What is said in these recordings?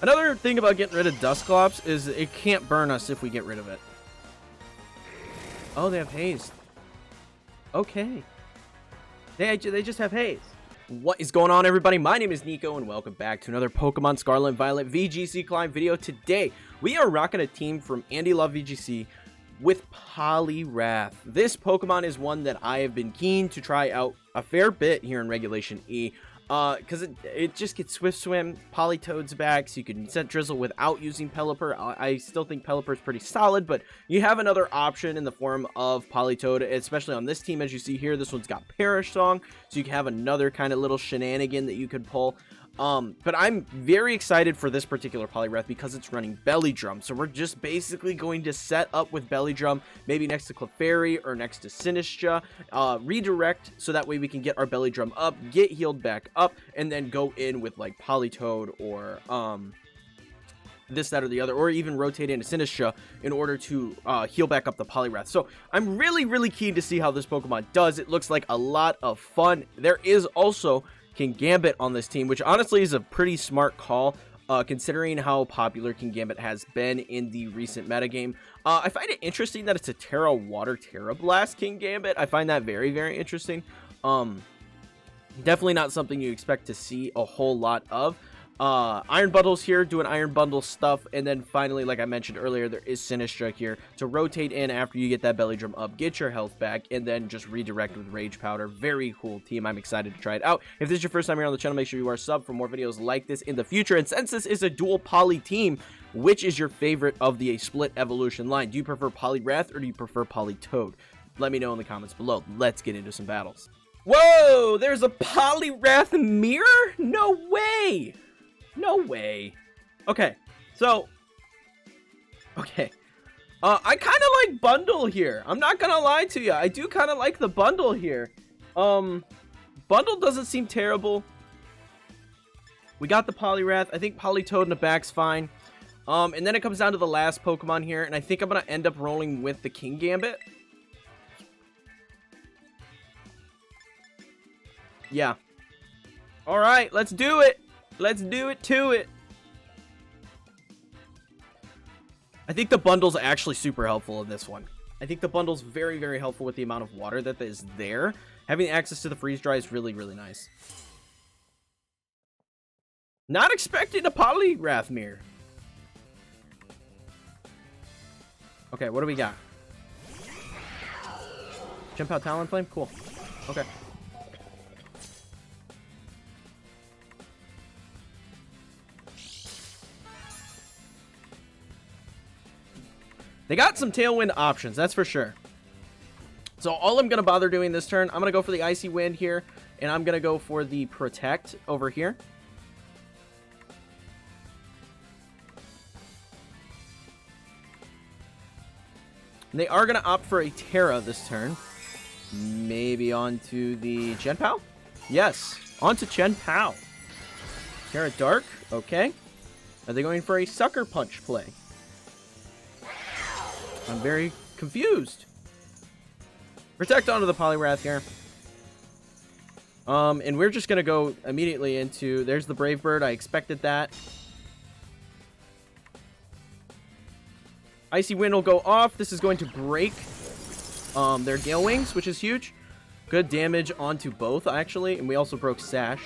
Another thing about getting rid of Dusclops is it can't burn us if we get rid of it. Oh, they have haze. Okay. They just have haze. What is going on, everybody? My name is Kneeckoh, and welcome back to another Pokemon Scarlet and Violet VGC climb video. Today, we are rocking a team from Andy Love VGC with Poliwrath. This Pokemon is one that I have been keen to try out a fair bit here in Regulation E. Because it just gets Swift Swim, Politoed's back, so you can set Drizzle without using Pelipper. I still think Pelipper is pretty solid, but you have another option in the form of Politoed, especially on this team, as you see here. This one's got Perish Song, so you can have another kind of little shenanigan that you could pull. But I'm very excited for this particular Poliwrath because it's running Belly Drum. So we're just basically going to set up with Belly Drum, maybe next to Clefairy or next to Sinistcha, redirect so that way we can get our Belly Drum up, get healed back up, and then go in with like Politoed or this, that, or the other, or even rotate into Sinistcha in order to heal back up the Poliwrath. So I'm really keen to see how this Pokemon does. It looks like a lot of fun. There is also Kingambit on this team, which honestly is a pretty smart call, considering how popular Kingambit has been in the recent metagame. I find it interesting that it's a Terra Water Terra Blast Kingambit. I find that very interesting. Definitely not something you expect to see a whole lot of. Iron Bundle's here doing Iron Bundle stuff, and then finally, like I mentioned earlier, there is Sinistcha here to rotate in after you get that Belly Drum up, get your health back, and then just redirect with Rage Powder. Very cool team. I'm excited to try it out. If this is your first time here on the channel, make sure you are subbed for more videos like this in the future. And since this is a dual Poly team, which is your favorite of the split evolution line? Do you prefer Poliwrath or do you prefer Politoed? Let me know in the comments below. Let's get into some battles. Whoa! There's a Poliwrath mirror? No way! No way. Okay, so I kind of like bundle here. I'm not gonna lie to you. I do kind of like the bundle here. Bundle doesn't seem terrible. We got the Poliwrath. I think Politoed in the back's fine. And then it comes down to the last Pokemon here, and I think I'm gonna end up rolling with the Kingambit. Yeah. All right, let's do it. Let's do it to it. I think the bundle's actually super helpful in this one. I think the bundle's very helpful with the amount of water that is there. Having access to the freeze dry is really nice. Not expecting a Poliwrath mirror. Okay, what do we got? Jump out Talonflame? Cool. Okay. They got some Tailwind options, that's for sure. So all I'm going to bother doing this turn, I'm going to go for the Icy Wind here, and I'm going to go for the Protect over here. And they are going to opt for a Terra this turn. Maybe onto the Chien-Pao? Yes, onto Chien-Pao. Terra Dark, okay. Are they going for a Sucker Punch play? I'm very confused. Protect onto the Poliwrath here. And we're just going to go immediately into... There's the Brave Bird. I expected that. Icy Wind will go off. This is going to break their Gale Wings, which is huge. Good damage onto both, actually. And we also broke Sash.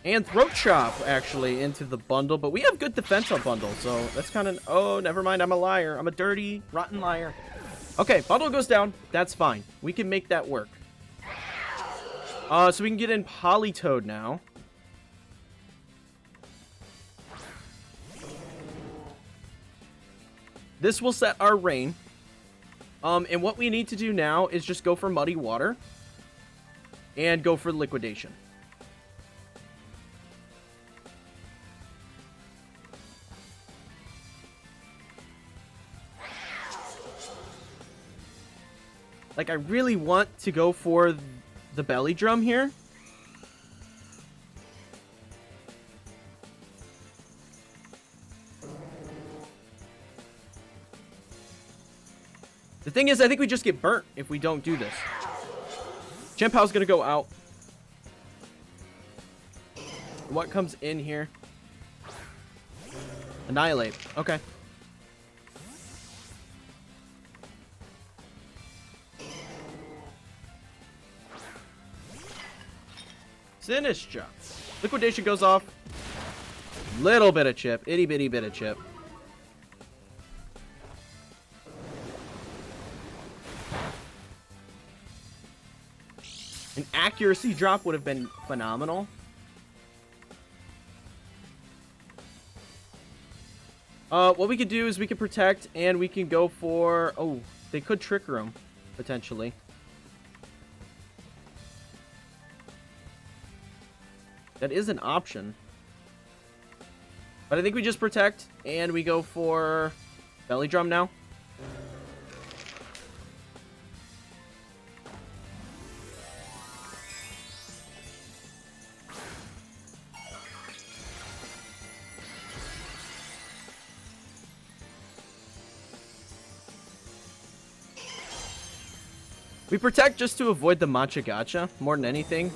And Throat Chop, actually, into the bundle. But we have good defense on bundle, so that's kind of... Oh, never mind. I'm a liar. I'm a dirty, rotten liar. Okay, bundle goes down. That's fine. We can make that work. So we can get in Politoed now. This will set our rain. And what we need to do now is just go for Muddy Water. And go for Liquidation. Like, I really want to go for the Belly Drum here. The thing is, I think we just get burnt if we don't do this. Chien-Pao's gonna go out. What comes in here? Annihilate. Okay. Sinistcha. Liquidation goes off. Little bit of chip. Itty bitty bit of chip. An accuracy drop would have been phenomenal. What we could do is we could protect and we can go for... Oh, they could Trick Room, potentially. That is an option. But I think we just protect and we go for Belly Drum now. We protect just to avoid the Matcha Gacha more than anything.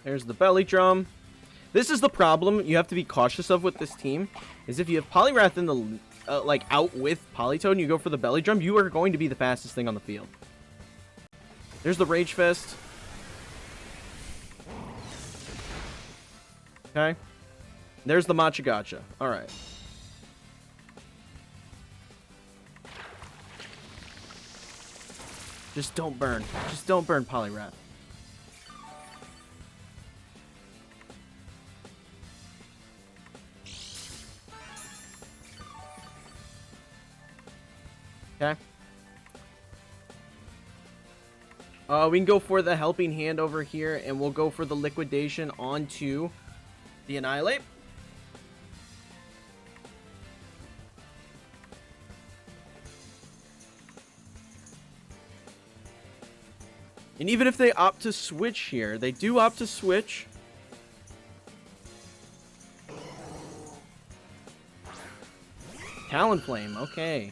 There's the Belly Drum. This is the problem you have to be cautious of with this team, is if you have Poliwrath in the like out with Politoed and you go for the Belly Drum, you are going to be the fastest thing on the field. There's the Rage Fist. Okay. There's the Matcha Gacha. Alright. Just don't burn. Just don't burn Poliwrath. Okay. We can go for the Helping Hand over here, and we'll go for the Liquidation onto the Annihilate. And even if they opt to switch here, they do opt to switch. Talonflame, okay.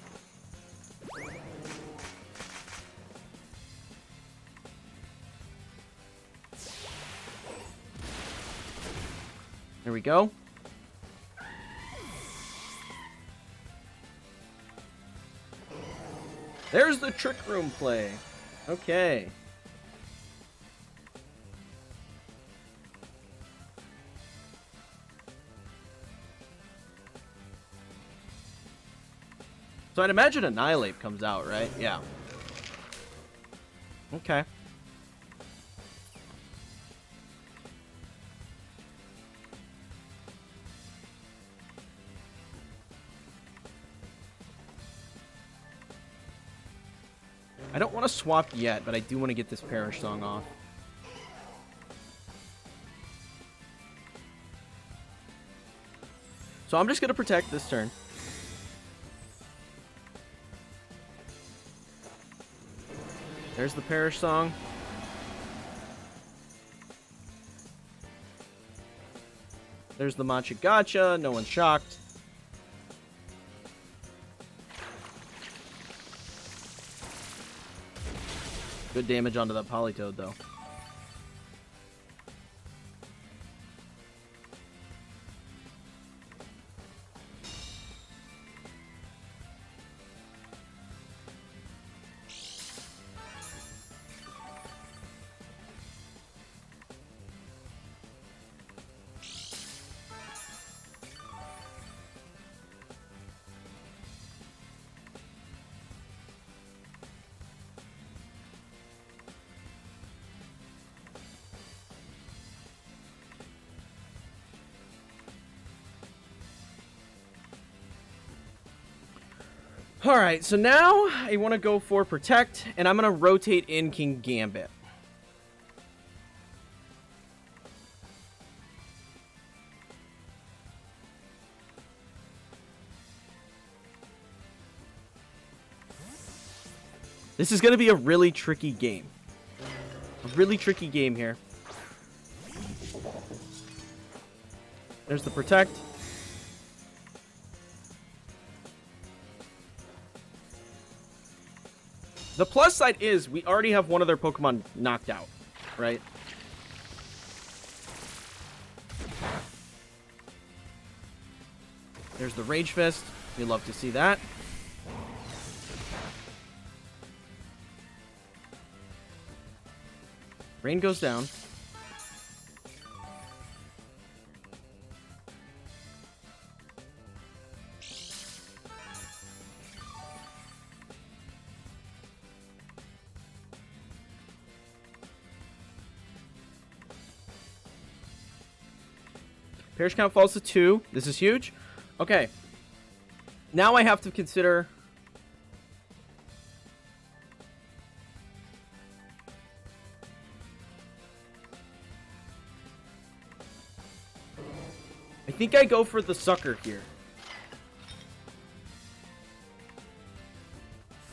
There we go. There's the Trick Room play. Okay. So I'd imagine Annihilate comes out, right? Yeah. Okay. I don't want to swap yet, but I do want to get this Perish Song off. So I'm just going to protect this turn. There's the Perish Song. There's the Matcha Gacha. No one's shocked. Good damage onto that Politoed, though. Alright, so now I want to go for Protect, and I'm going to rotate in Kingambit. This is going to be a really tricky game. A really tricky game here. There's the Protect. The plus side is we already have one of their Pokemon knocked out, right? There's the Rage Fist. We love to see that. Rain goes down. Perish count falls to 2. This is huge. Okay. Now I have to consider... I think I go for the sucker here.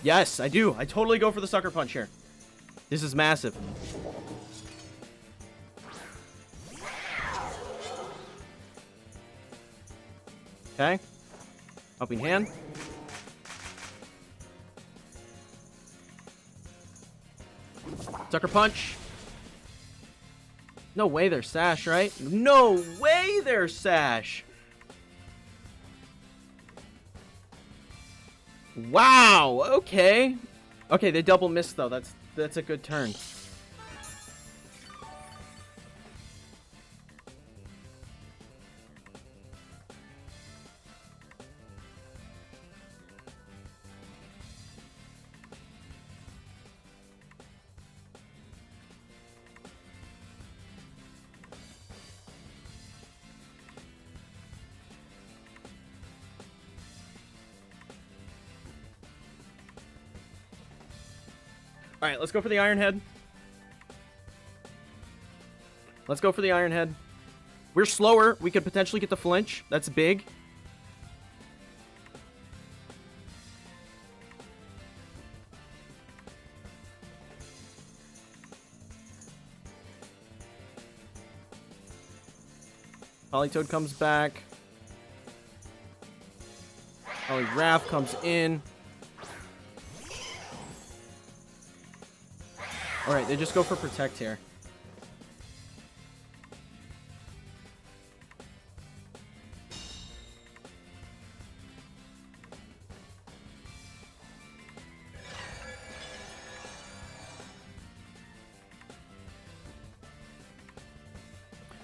Yes, I do. I totally go for the sucker punch here. This is massive. Okay. Helping hand. Sucker punch. No way there's Sash, right? No way there's Sash. Wow. Okay. Okay, they double missed though. That's a good turn. Alright, let's go for the Iron Head. Let's go for the Iron Head. We're slower. We could potentially get the flinch. That's big. Politoed comes back. Poliwrath comes in. Alright, they just go for Protect here.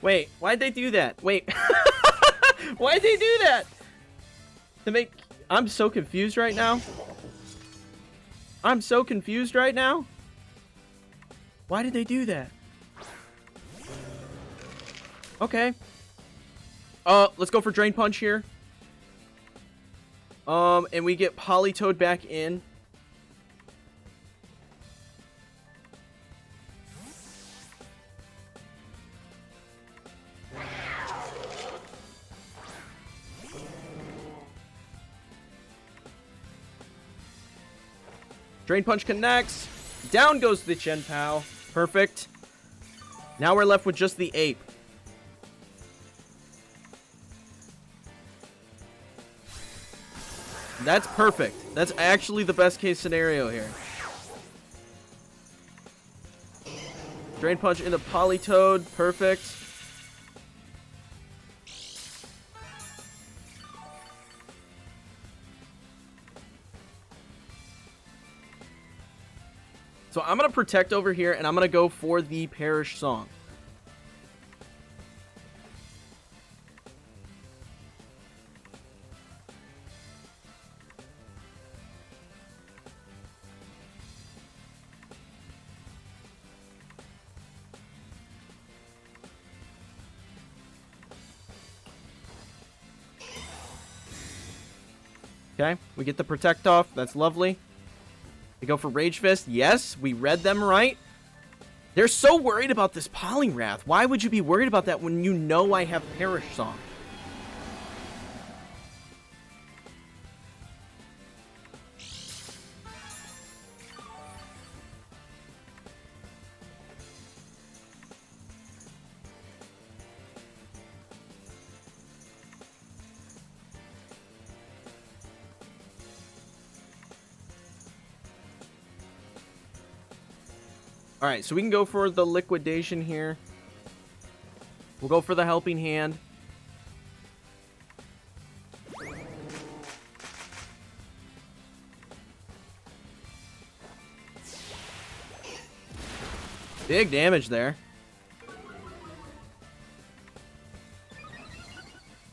Wait, why'd they do that? Wait. Why'd they do that? To make... I'm so confused right now. I'm so confused right now. Why did they do that? Okay. Let's go for Drain Punch here. And we get Politoed back in. Drain Punch connects. Down goes the Chien-Pao. Perfect. Now we're left with just the Ape. That's perfect. That's actually the best case scenario here. Drain Punch into Politoed. Perfect. So I'm going to Protect over here, and I'm going to go for the Perish Song. Okay, we get the Protect off. That's lovely. We go for Rage Fist. Yes, we read them right. They're so worried about this Poliwrath. Why would you be worried about that when you know I have Perish Song? All right, so we can go for the liquidation here. We'll go for the helping hand. Big damage there.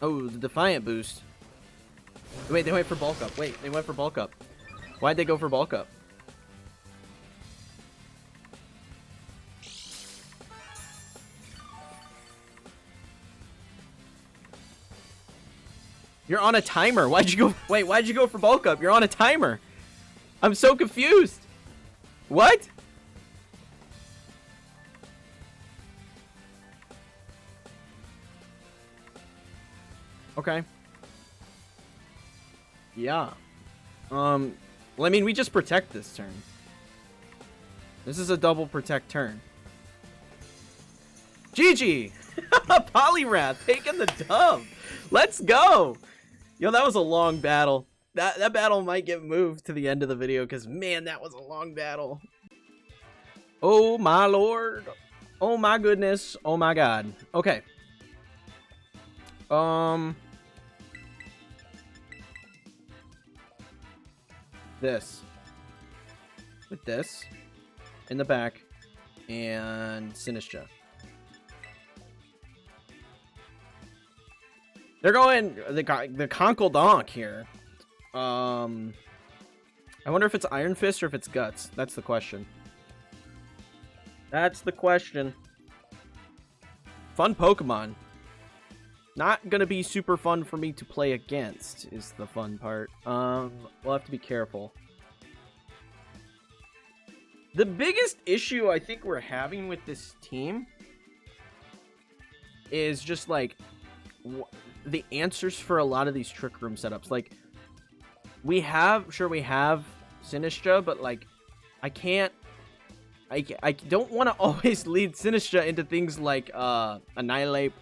Oh, the Defiant boost. Wait, they went for bulk up. Wait, they went for bulk up. Why'd they go for bulk up? You're on a timer. Why'd you go? Wait, why'd you go for bulk up? You're on a timer. I'm so confused. What? Okay. Yeah. Well, I mean, we just protect this turn. This is a double protect turn. GG! Poliwrath taking the dub. Let's go. Yo, that was a long battle. That battle might get moved to the end of the video because, man, that was a long battle. Oh, my lord. Oh, my goodness. Oh, my god. Okay. This. With this. In the back. And Sinistcha. They're going the Conkle Donk here. I wonder if it's Iron Fist or if it's Guts. That's the question. That's the question. Fun Pokemon. Not gonna be super fun for me to play against is the fun part. We'll have to be careful. The biggest issue I think we're having with this team is just like the answers for a lot of these Trick Room setups. Like, we have Sinistcha, but like, I don't want to always lead Sinistcha into things like Annihilate,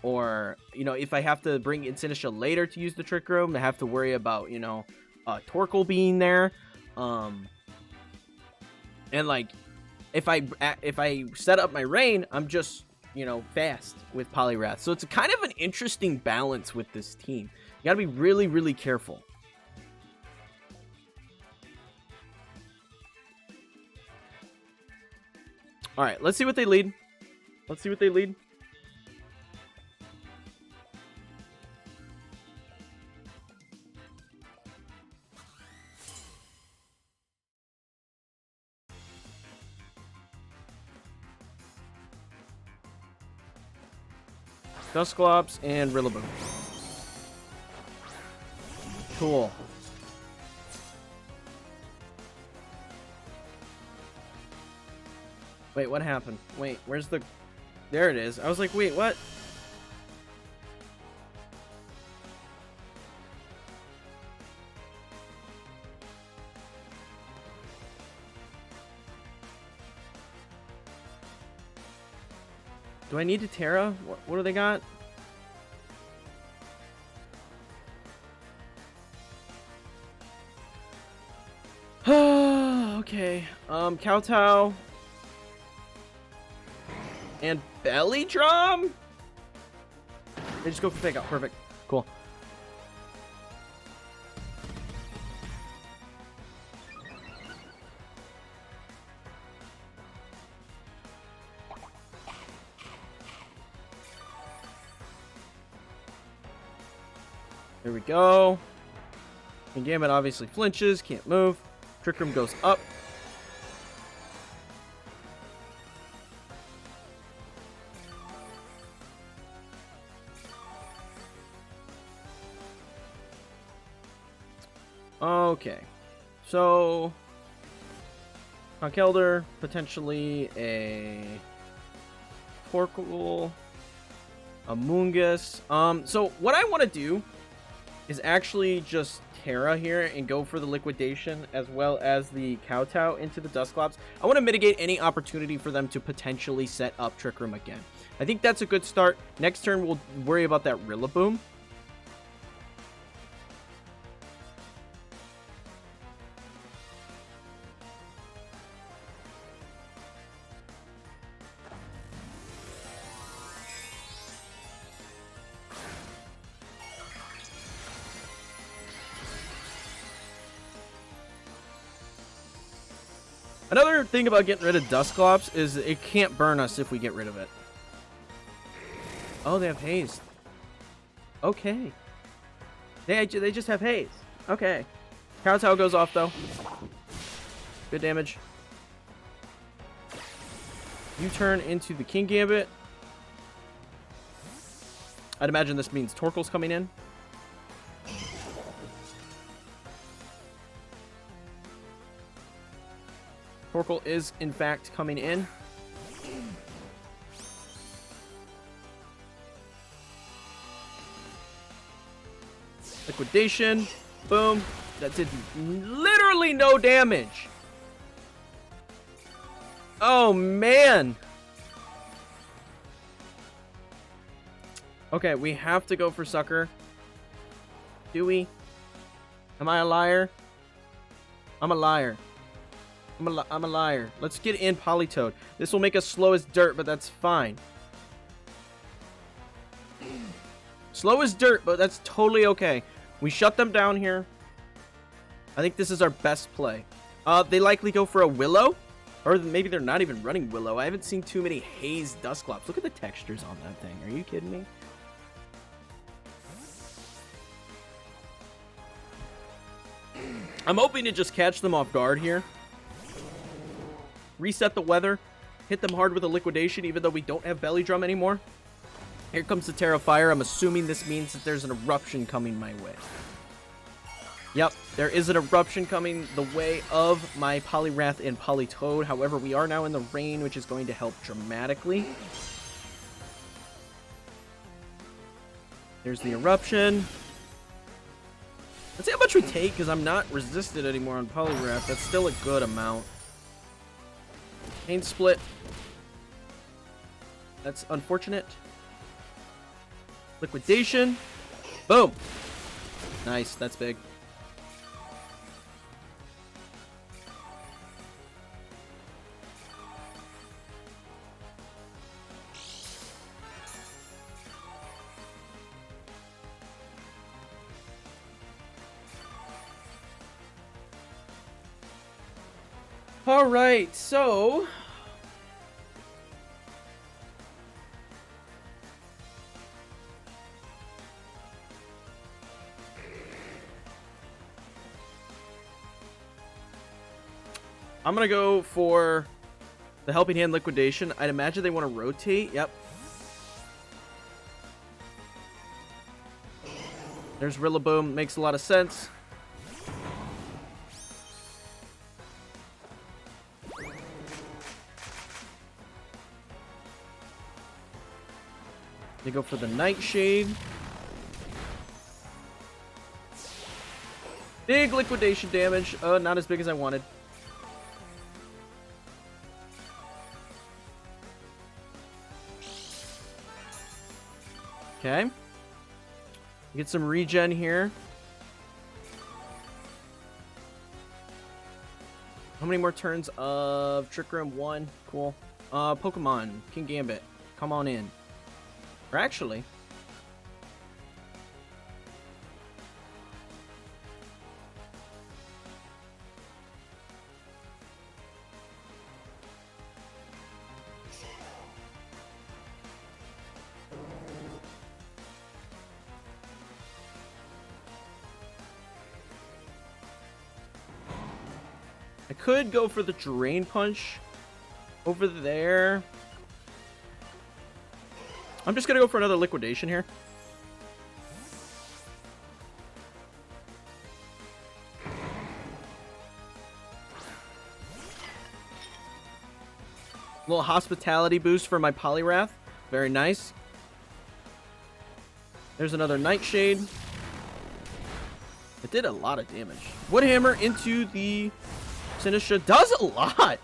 or, you know, if I have to bring in Sinistcha later to use the Trick Room, I have to worry about, you know, Torkoal being there. And like, if I set up my Rain, I'm just, you know, fast with Poliwrath. So it's kind of an interesting balance with this team. You gotta be really, really careful. All right, let's see what they lead. Let's see what they lead. Dusclops and Rillaboom. Cool. Wait, what happened? Wait, where's the... There it is. I was like, wait, what? Do I need to Terra? What do they got? Okay. Kowtow. And Belly Drum? They just go for Fake Out. Perfect. Cool. There we go. Kingambit obviously flinches, can't move. Trick Room goes up. Okay. So Conkeldurr, potentially a Torkoal, a Moongus. So what I want to do is actually just Terra here and go for the liquidation as well as the Kowtow into the Dusclops. I want to mitigate any opportunity for them to potentially set up Trick Room again. I think that's a good start. Next turn, we'll worry about that Rillaboom. Another thing about getting rid of Dusclops is it can't burn us if we get rid of it. Oh, they have haste. Okay. They just have haste. Okay. Kowtow goes off, though. Good damage. You turn into the Kingambit. I'd imagine this means Torkoal's coming in. Torkoal is, in fact, coming in. Liquidation. Boom. That did literally no damage. Oh, man. Okay, we have to go for Sucker. Do we? Am I a liar? I'm a liar. I'm a liar. Let's get in Politoed. This will make us slow as dirt, but that's fine. Slow as dirt, but that's totally okay. We shut them down here. I think this is our best play. They likely go for a Willow. Or maybe they're not even running Willow. I haven't seen too many Haze Dusclops. Look at the textures on that thing. Are you kidding me? I'm hoping to just catch them off guard here. Reset the weather. Hit them hard with a Liquidation, even though we don't have Belly Drum anymore. Here comes the Terra Fire. I'm assuming this means that there's an eruption coming my way. Yep, there is an eruption coming the way of my Poliwrath and Politoed. However, we are now in the rain, which is going to help dramatically. There's the eruption. Let's see how much we take, because I'm not resisted anymore on Poliwrath. That's still a good amount. Pain Split. That's unfortunate. Liquidation. Boom. Nice, that's big. All right, so I'm gonna go for the Helping Hand Liquidation. I'd imagine they want to rotate. Yep. There's Rillaboom. Makes a lot of sense. They go for the Nightshade. Big liquidation damage. Not as big as I wanted. Okay. Get some regen here. How many more turns of Trick Room? 1. Cool. Pokemon. Kingambit. Come on in. Or actually, I could go for the Drain Punch over there. I'm just going to go for another Liquidation here. Little Hospitality boost for my Poliwrath. Very nice. There's another Nightshade. It did a lot of damage. Wood Hammer into the Sinistcha does a lot.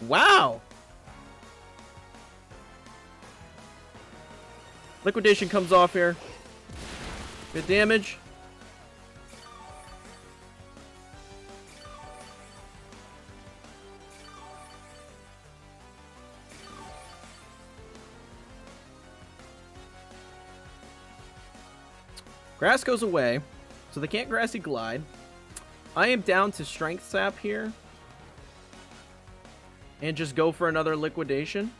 Wow. Liquidation comes off here. Good damage. Grass goes away, so they can't Grassy Glide. I am down to Strength Sap here. and just go for another liquidation.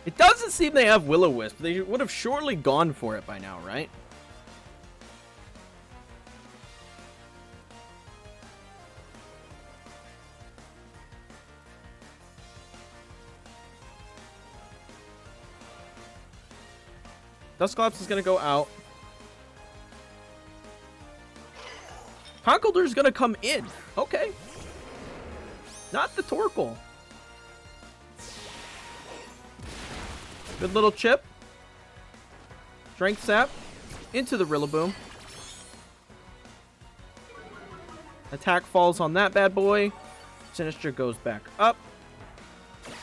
It doesn't seem they have Will-O-Wisp. They would have surely gone for it by now, right? Dusclops is going to go out. Conkeldurr's going to come in. Okay. Not the Torkoal. Good little chip. Strength Sap. Into the Rillaboom. Attack falls on that bad boy. Sinistcha goes back up.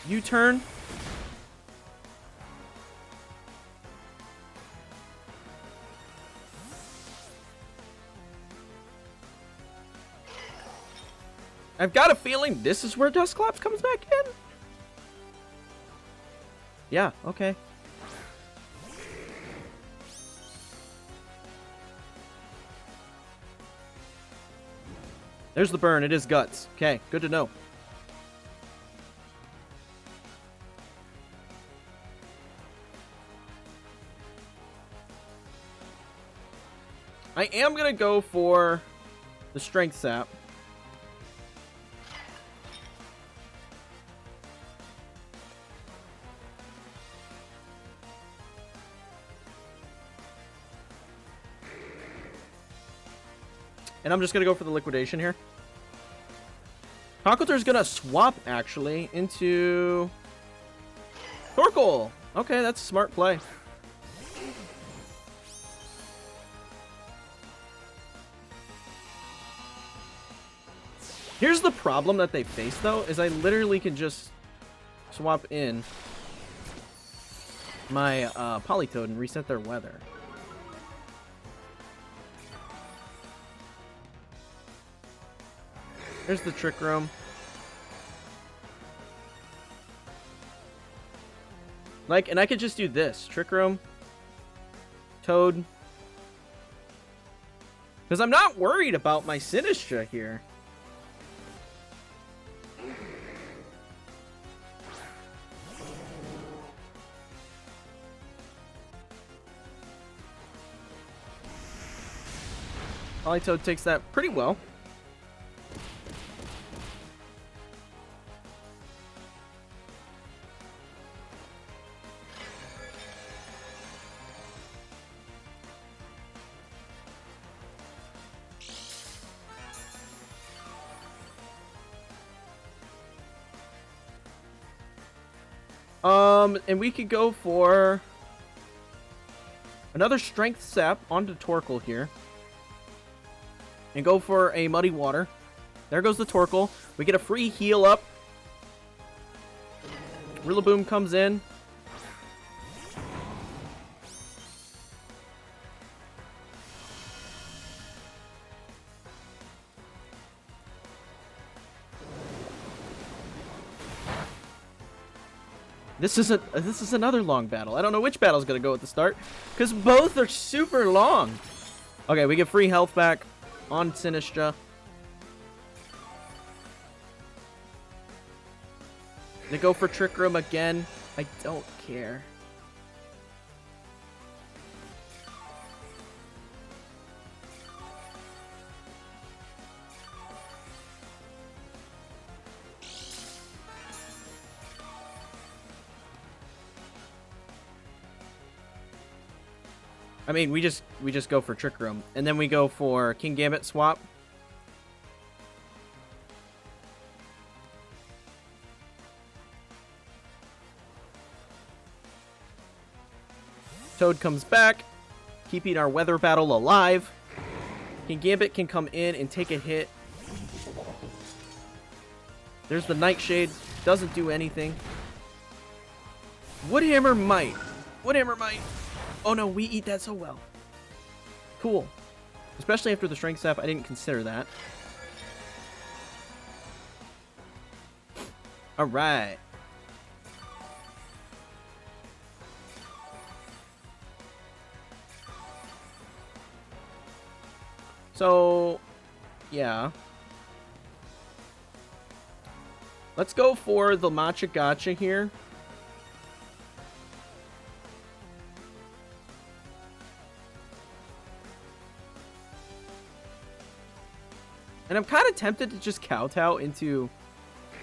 U-turn. I've got a feeling this is where Dusclops comes back in. Yeah, okay. There's the burn. It is guts. Okay, good to know. I am going to go for the Strength Sap. And I'm just going to go for the liquidation here. Conkeldurr's going to swap, actually, into Torkoal. Okay, that's a smart play. Here's the problem that they face, though, is I literally can just swap in my Politoed and reset their weather. There's the Trick Room. Like, and I could just do this. Trick Room. Toad. Because I'm not worried about my Sinistcha here. Politoed takes that pretty well. And we could go for another Strength Sap onto Torkoal here. And go for a Muddy Water. There goes the Torkoal. We get a free heal up. Rillaboom comes in. This is another long battle. I don't know which battle's gonna go at the start, because both are super long. Okay, we get free health back on Sinistcha. They go for Trick Room again. I don't care. I mean, we just go for Trick Room, and then we go for Kingambit swap. Toad comes back, keeping our weather battle alive. Kingambit can come in and take a hit. There's the Nightshade, doesn't do anything. Woodhammer might. Woodhammer might. Oh no, we eat that so well. Cool. Especially after the Strength Sap, I didn't consider that. Alright. So, yeah. Let's go for the Matcha Gotcha here. And I'm kind of tempted to just kowtow into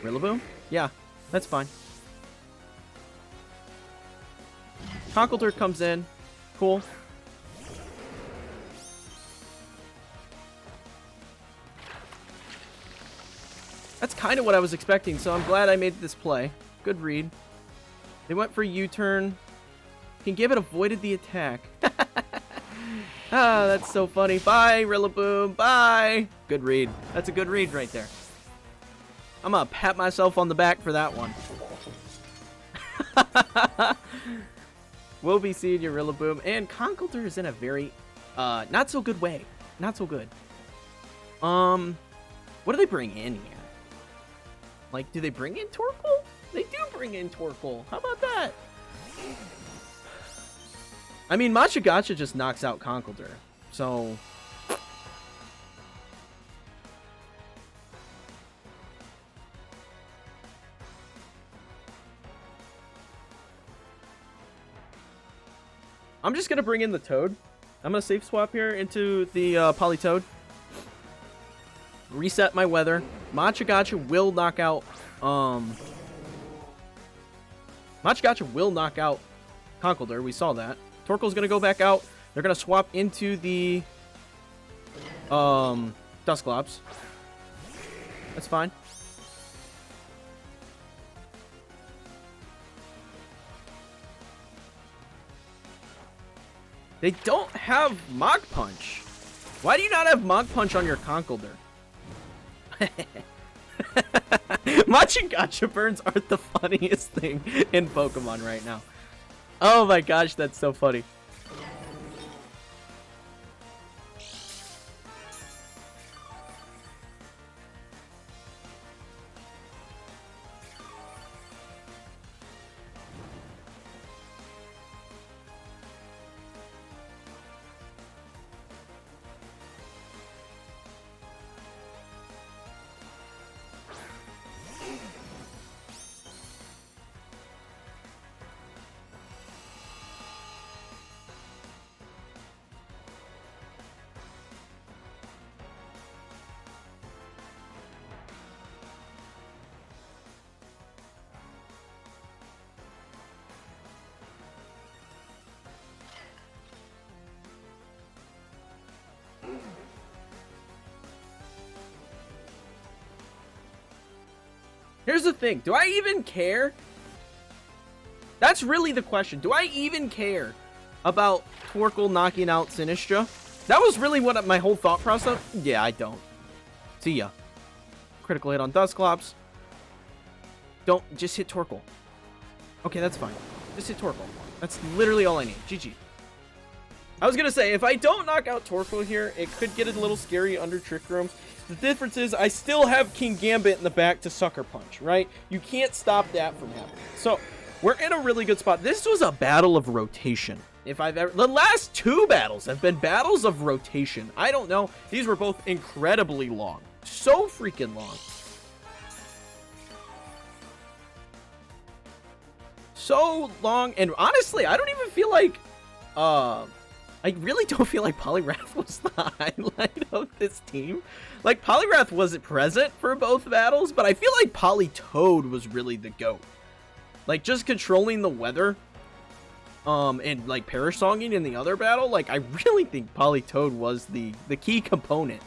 Rillaboom. Yeah, that's fine. Conkeldurr comes in. Cool. That's kind of what I was expecting, so I'm glad I made this play. Good read. They went for U-turn. Kingambit avoided the attack. Ah, that's so funny. Bye, Rillaboom. Bye. Good read. That's a good read right there. I'm gonna pat myself on the back for that one. We'll be seeing you, Rillaboom. And Conkeldurr is in a very, not so good way. Not so good. What do they bring in here? Like, do they bring in Torkoal? They do bring in Torkoal. How about that? I mean, Matcha Gotcha just knocks out Conkeldurr. So... I'm just going to bring in the Toad. I'm going to safe swap here into the Politoed. Reset my weather. Matcha Gotcha will knock out... Matcha Gotcha will knock out Conkeldurr. We saw that. Torkoal's going to go back out. They're going to swap into the Dusclops. That's fine. They don't have Mach Punch. Why do you not have Mach Punch on your Conkeldurr? Matcha Gotcha burns are the funniest thing in Pokemon right now. Oh my gosh, that's so funny. Here's the thing. Do I even care? That's really the question. Do I even care about Torkoal knocking out Sinistcha? That was really what my whole thought process. Yeah, I don't. See ya. Critical hit on Dusclops. Don't. Just hit Torkoal. Okay, that's fine. Just hit Torkoal. That's literally all I need. GG. I was going to say, if I don't knock out Torkoal here, it could get a little scary under Trick Room. The difference is I still have Kingambit in the back to Sucker Punch, right? You can't stop that from happening. So, we're in a really good spot. This was a battle of rotation. If I've ever... The last two battles have been battles of rotation. I don't know. These were both incredibly long. So freaking long. So long. And honestly, I don't even feel like... I really don't feel like Poliwrath was the highlight of this team. Like, Poliwrath wasn't present for both battles, but I feel like Politoed was really the GOAT. Like, just controlling the weather, and, like, Perish Songing in the other battle, like, I really think Politoed was the key component.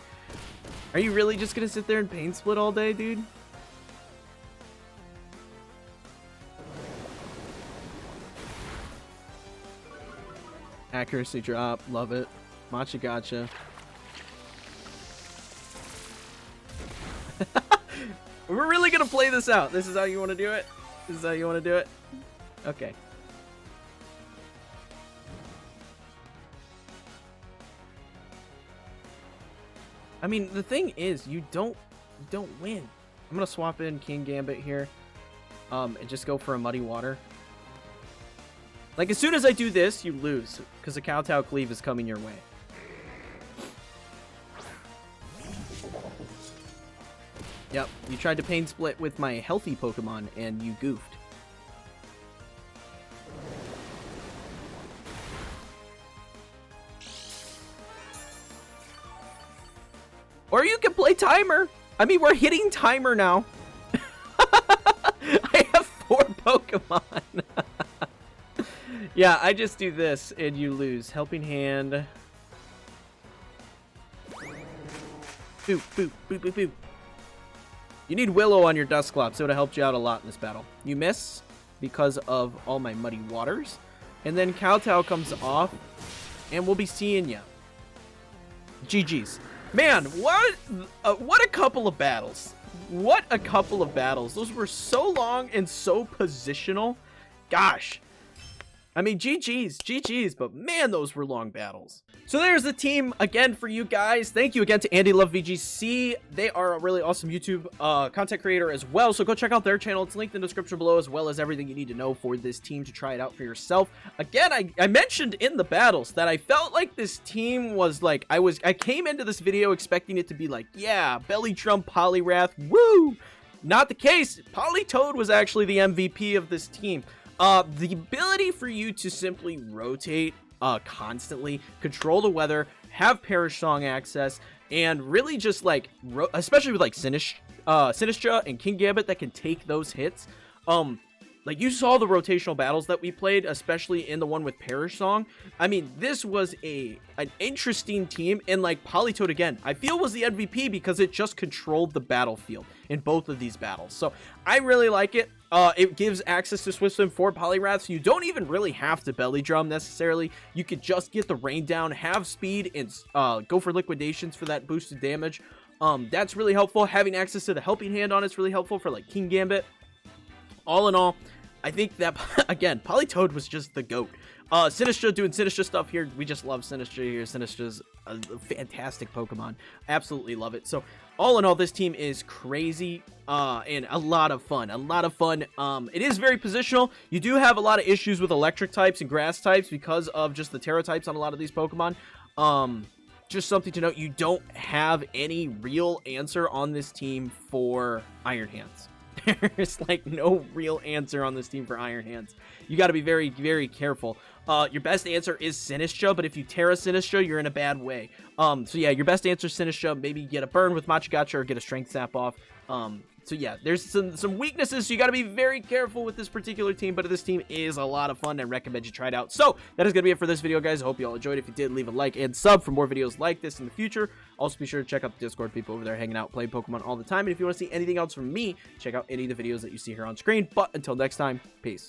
Are you really just gonna sit there and Pain Split all day, dude? Accuracy drop, love it. Matcha Gotcha. We're really gonna play this out. This is how you want to do it? This is how you want to do it? Okay. I mean, the thing is, you don't win. I'm gonna swap in Kingambit here, and just go for a Muddy Water. Like, as soon as I do this, you lose, because a Kowtow Cleave is coming your way. Yep, you tried to pain split with my healthy Pokemon, and you goofed. Or you can play timer. I mean, we're hitting timer now. I have 4 Pokemon. Yeah, I just do this, and you lose. Helping Hand. Boop, boop, boop, boop, boop. You need Willow on your Dusclops, so it would have helped you out a lot in this battle. You miss because of all my Muddy Waters. And then Kowtow comes off, and we'll be seeing ya. GG's. Man, what a couple of battles. What a couple of battles. Those were so long and so positional. Gosh. I mean, GG's, but man, those were long battles. So there's the team again for you guys. Thank you again to Andy Love VGC. They are a really awesome YouTube content creator as well. So go check out their channel. It's linked in the description below, as well as everything you need to know for this team to try it out for yourself. Again, I mentioned in the battles that I felt like this team was like, I came into this video expecting it to be like, yeah, Belly Drum Poliwrath, woo! Not the case. Politoed was actually the MVP of this team. The ability for you to simply rotate constantly, control the weather, have Perish Song access, and really just like, especially with like Sinistcha and Kingambit that can take those hits. Like you saw the rotational battles that we played, especially in the one with Perish Song. I mean, this was an interesting team, and like Politoed again, I feel was the MVP because it just controlled the battlefield in both of these battles. So I really like it. It gives access to Swift Swim for Poliwrath, so you don't even really have to Belly Drum necessarily. You could just get the rain down, have speed, and go for liquidations for that boosted damage. That's really helpful. Having access to the Helping Hand on it's really helpful for like Kingambit. All in all, I think that, again, Politoed was just the GOAT. Sinistcha doing Sinistcha stuff here. We just love Sinistcha here. Sinistcha's a fantastic Pokemon. Absolutely love it. So, all in all, this team is crazy and a lot of fun. A lot of fun. It is very positional. You do have a lot of issues with electric types and grass types because of just the Terra types on a lot of these Pokemon. Just something to note, you don't have any real answer on this team for Iron Hands. There's like no real answer on this team for Iron Hands. You got to be very, very careful. Your best answer is Sinistcha, but if you Terra Sinistcha, you're in a bad way. So yeah, your best answer is Sinistcha. Maybe get a burn with Machigacha or get a Strength Sap off. So yeah, there's some weaknesses, so you got to be very careful with this particular team, but this team is a lot of fun, and I recommend you try it out. So that is going to be it for this video, guys. I hope you all enjoyed. If you did, leave a like and sub for more videos like this in the future. Also, be sure to check out the Discord. People over there hanging out, playing Pokemon all the time. And if you want to see anything else from me, check out any of the videos that you see here on screen. But until next time, peace.